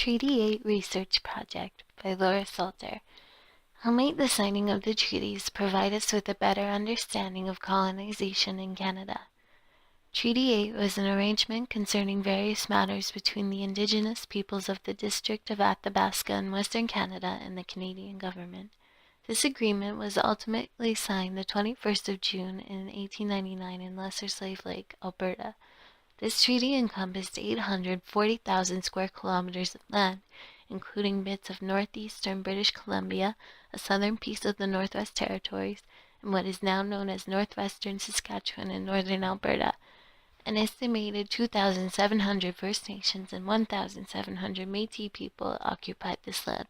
Treaty 8 Research Project by Laura Salter. How might the signing of the treaties provide us with a better understanding of colonization in Canada? Treaty 8 was an arrangement concerning various matters between the Indigenous peoples of the District of Athabasca in Western Canada and the Canadian government. This agreement was ultimately signed the 21st of June in 1899 in Lesser Slave Lake, Alberta. This treaty encompassed 840,000 square kilometers of land, including bits of northeastern British Columbia, a southern piece of the Northwest Territories, and what is now known as northwestern Saskatchewan and northern Alberta. An estimated 2,700 First Nations and 1,700 Métis people occupied this land.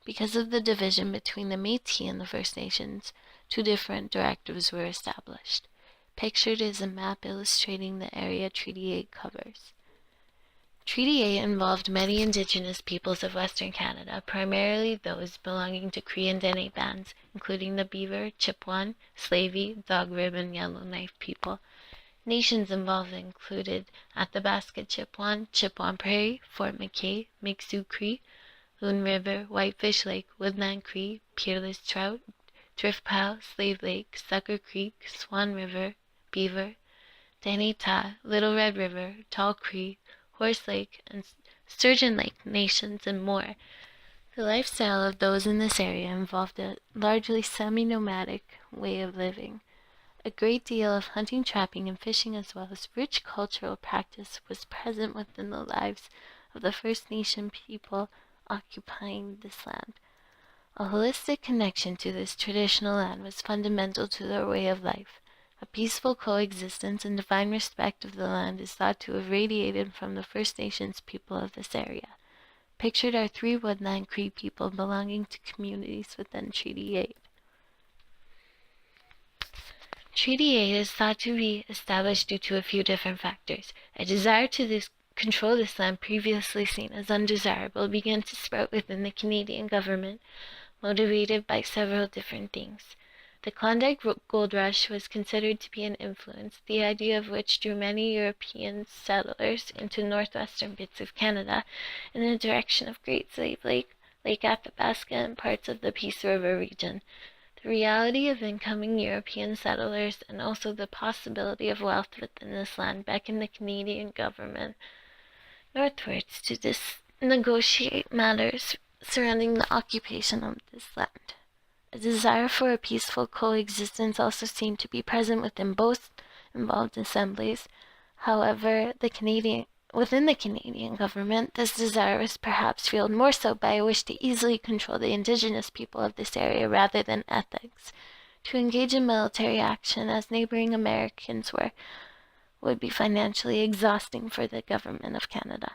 Because of the division between the Métis and the First Nations, two different directives were established. Pictured is a map illustrating the area Treaty 8 covers. Treaty 8 involved many Indigenous peoples of Western Canada, primarily those belonging to Cree and Dene bands, including the Beaver, Chippewa, Slavey, Dog Rib, and Yellowknife people. Nations involved included Athabasca Chippewa, Chippewa Prairie, Fort McKay, Mi'kmaq Cree, Loon River, Whitefish Lake, Woodland Cree, Peerless Trout, Drift Pile, Slave Lake, Sucker Creek, Swan River, Beaver, Dene Ta, Little Red River, Tall Cree, Horse Lake, and Sturgeon Lake nations, and more. The lifestyle of those in this area involved a largely semi-nomadic way of living. A great deal of hunting, trapping, and fishing, as well as rich cultural practice, was present within the lives of the First Nation people occupying this land. A holistic connection to this traditional land was fundamental to their way of life. A peaceful coexistence and divine respect of the land is thought to have radiated from the First Nations people of this area. Pictured are 3 Woodland Cree people belonging to communities within Treaty 8. Treaty 8 is thought to be established due to a few different factors. A desire to control this land previously seen as undesirable began to sprout within the Canadian government, motivated by several different things. The Klondike Gold Rush was considered to be an influence, the idea of which drew many European settlers into northwestern bits of Canada in the direction of Great Slave Lake, Lake Athabasca, and parts of the Peace River region. The reality of incoming European settlers and also the possibility of wealth within this land beckoned the Canadian government northwards to negotiate matters surrounding the occupation of this land. A desire for a peaceful coexistence also seemed to be present within both involved assemblies. However, within the Canadian government, this desire was perhaps fueled more so by a wish to easily control the Indigenous people of this area rather than ethics. To engage in military action as neighboring Americans would be financially exhausting for the government of Canada.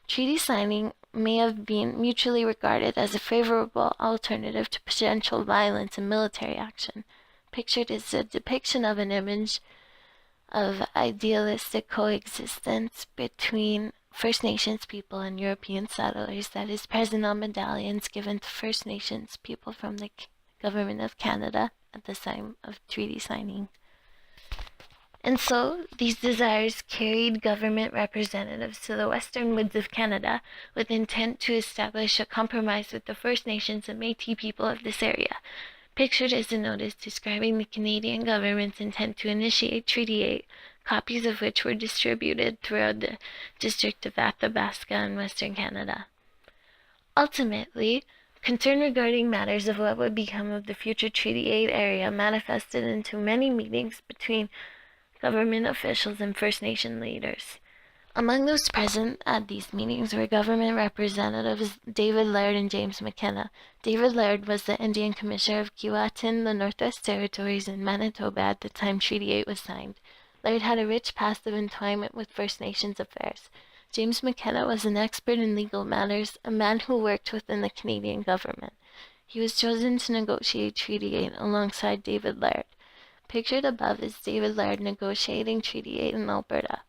Treaty signing may have been mutually regarded as a favorable alternative to potential violence and military action. Pictured is a depiction of an image of idealistic coexistence between First Nations people and European settlers that is present on medallions given to First Nations people from the government of Canada at the time of treaty signing. And so, these desires carried government representatives to the western woods of Canada with intent to establish a compromise with the First Nations and Métis people of this area. Pictured is a notice describing the Canadian government's intent to initiate Treaty 8, copies of which were distributed throughout the District of Athabasca in Western Canada. Ultimately, concern regarding matters of what would become of the future Treaty 8 area manifested into many meetings between government officials and First Nation leaders. Among those present at these meetings were government representatives David Laird and James McKenna. David Laird was the Indian Commissioner of Keewatin, the Northwest Territories, and Manitoba at the time Treaty 8 was signed. Laird had a rich past of entwinement with First Nations affairs. James McKenna was an expert in legal matters, a man who worked within the Canadian government. He was chosen to negotiate Treaty 8 alongside David Laird. Pictured above is David Laird negotiating Treaty 8 in Alberta.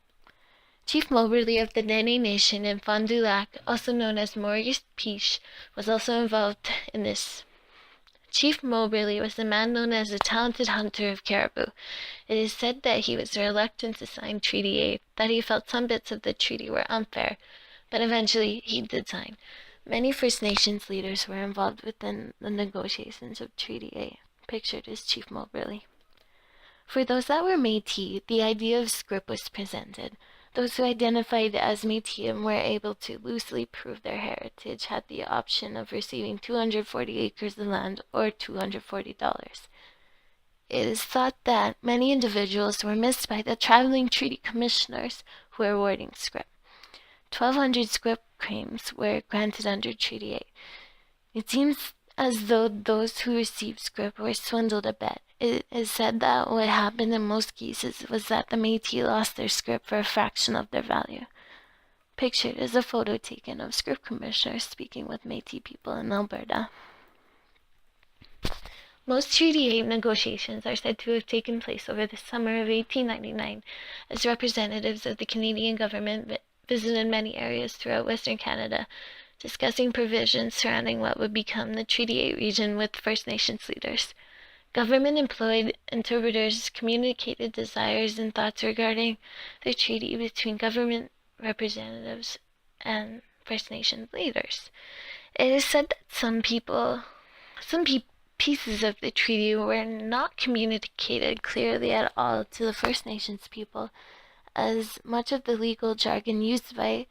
Chief Moberly of the Dene Nation in Fond du Lac, also known as Maurice Piche, was also involved in this. Chief Moberly was a man known as a talented hunter of caribou. It is said that he was reluctant to sign Treaty 8, that he felt some bits of the treaty were unfair, but eventually he did sign. Many First Nations leaders were involved within the negotiations of Treaty A, pictured as Chief Moberly. For those that were Métis, the idea of scrip was presented. Those who identified as Métis and were able to loosely prove their heritage had the option of receiving 240 acres of land or $240. It is thought that many individuals were missed by the traveling treaty commissioners who were awarding scrip. 1,200 scrip claims were granted under Treaty A. It seems as though those who received scrip were swindled a bit. It is said that what happened in most cases was that the Métis lost their scrip for a fraction of their value. Pictured is a photo taken of scrip commissioners speaking with Métis people in Alberta. Most Treaty A negotiations are said to have taken place over the summer of 1899, as representatives of the Canadian government visited many areas throughout Western Canada, discussing provisions surrounding what would become the Treaty A region with First Nations leaders. Government-employed interpreters communicated desires and thoughts regarding the treaty between government representatives and First Nations leaders. It is said that some pieces of the treaty were not communicated clearly at all to the First Nations people, as much of the legal jargon used by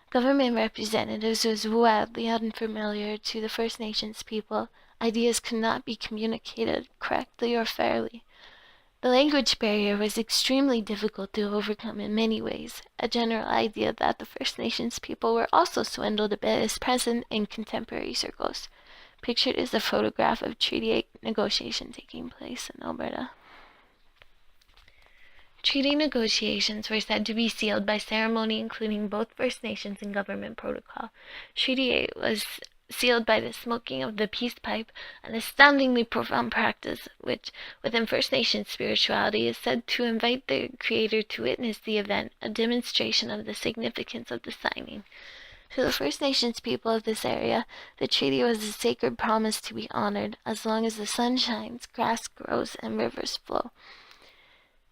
government representatives was wildly unfamiliar to the First Nations people. Ideas could not be communicated correctly or fairly. The language barrier was extremely difficult to overcome in many ways. A general idea that the First Nations people were also swindled a bit is present in contemporary circles. Pictured is a photograph of Treaty 8 negotiation taking place in Alberta. Treaty negotiations were said to be sealed by ceremony including both First Nations and government protocol. Treaty 8 was sealed by the smoking of the peace pipe, an astoundingly profound practice which, within First Nations spirituality, is said to invite the Creator to witness the event, a demonstration of the significance of the signing. To the First Nations people of this area, the treaty was a sacred promise to be honored. As long as the sun shines, grass grows, and rivers flow.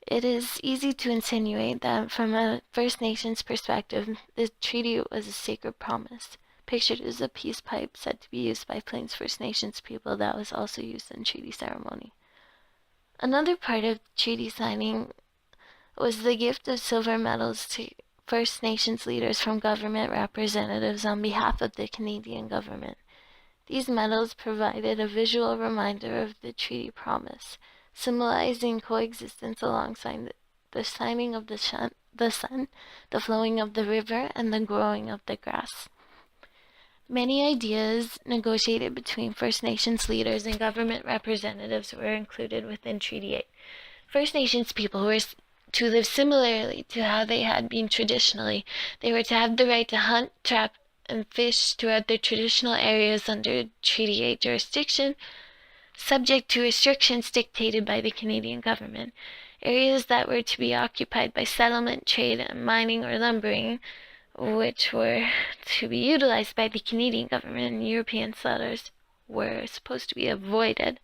It is easy to insinuate that from a First Nations perspective, the treaty was a sacred promise. Pictured is a peace pipe said to be used by Plains First Nations people that was also used in treaty ceremony. Another part of treaty signing was the gift of silver medals to First Nations leaders from government representatives on behalf of the Canadian government. These medals provided a visual reminder of the treaty promise, symbolizing coexistence alongside the shining of the sun, the flowing of the river, and the growing of the grass. Many ideas negotiated between First Nations leaders and government representatives were included within Treaty 8. First Nations people were to live similarly to how they had been traditionally. They were to have the right to hunt, trap, and fish throughout their traditional areas under Treaty 8 jurisdiction, subject to restrictions dictated by the Canadian government. Areas that were to be occupied by settlement, trade, and mining or lumbering, which were to be utilized by the Canadian government and European settlers, were supposed to be avoided.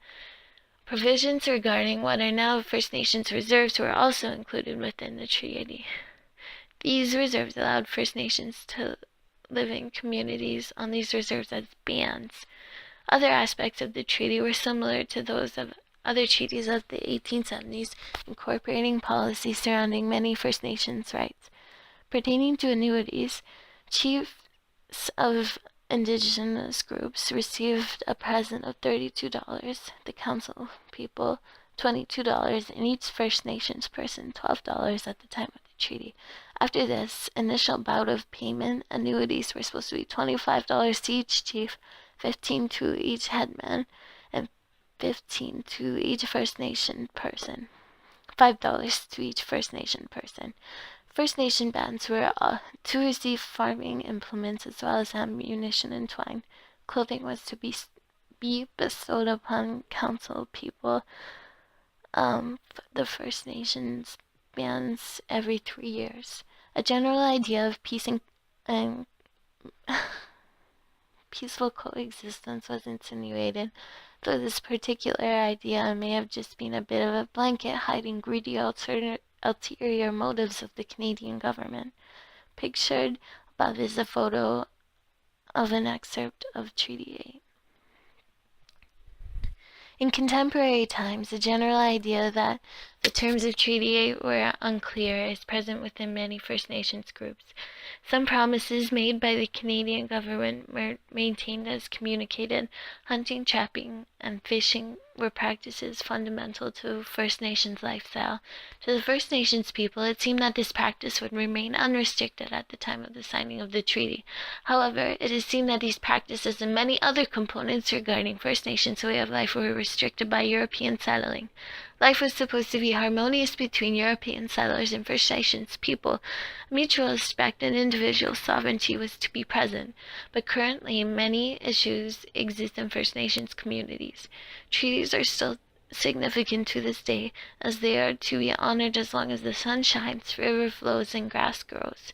Provisions regarding what are now First Nations reserves were also included within the treaty. These reserves allowed First Nations to live in communities on these reserves as bands. Other aspects of the treaty were similar to those of other treaties of the 1870s, incorporating policies surrounding many First Nations rights. Pertaining to annuities, chiefs of Indigenous groups received a present of $32, the council people $22, and each First Nations person $12 at the time of the treaty. After this initial bout of payment, annuities were supposed to be $25 to each chief, $15 to each headman, and $15 to each First Nation person. $5 to each First Nation person. First Nation bands were to receive farming implements as well as ammunition and twine. Clothing was to be bestowed upon council people, the First Nations bands every 3 years. A general idea of peace and peaceful coexistence was insinuated, though this particular idea may have just been a bit of a blanket hiding greedy ulterior motives of the Canadian government. Pictured Above is a photo of an excerpt of Treaty 8. In contemporary times, the general idea that the terms of Treaty 8 were unclear is present within many First Nations groups. Some promises made by the Canadian government were maintained as communicated. Hunting, trapping, and fishing were practices fundamental to First Nations lifestyle. To the First Nations people, it seemed that this practice would remain unrestricted at the time of the signing of the treaty. However, it is seen that these practices and many other components regarding First Nations way of life were restricted by European settling. Life was supposed to be harmonious between European settlers and First Nations people. Mutual respect and individual sovereignty was to be present, but currently many issues exist in First Nations communities. Treaties are still significant to this day, as they are to be honored as long as the sun shines, river flows, and grass grows.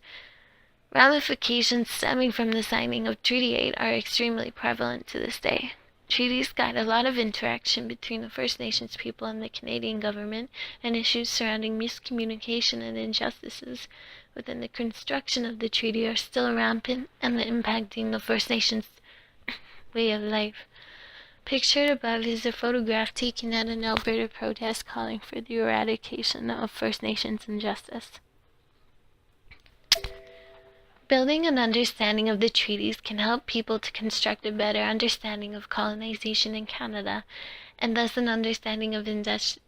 Ramifications stemming from the signing of Treaty 8 are extremely prevalent to this day. Treaties guide a lot of interaction between the First Nations people and the Canadian government, and issues surrounding miscommunication and injustices within the construction of the treaty are still rampant and impacting the First Nations way of life. Pictured above is a photograph taken at an Alberta protest calling for the eradication of First Nations injustice. Building an understanding of the treaties can help people to construct a better understanding of colonization in Canada, and thus an understanding of injustices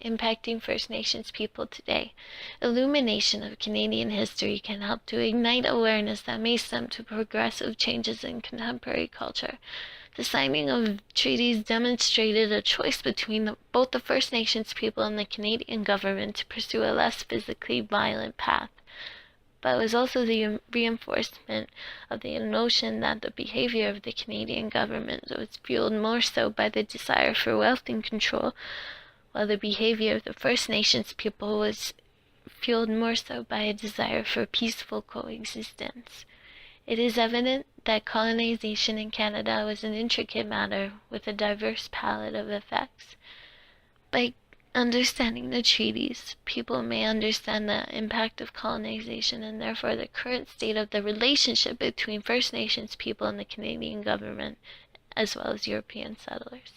impacting First Nations people today. Illumination of Canadian history can help to ignite awareness that may stem to progressive changes in contemporary culture. The signing of treaties demonstrated a choice between both the First Nations people and the Canadian government to pursue a less physically violent path. But it was also the reinforcement of the notion that the behavior of the Canadian government was fueled more so by the desire for wealth and control, while the behavior of the First Nations people was fueled more so by a desire for peaceful coexistence. It is evident that colonization in Canada was an intricate matter with a diverse palette of effects. By understanding the treaties, people may understand the impact of colonization and therefore the current state of the relationship between First Nations people and the Canadian government, as well as European settlers.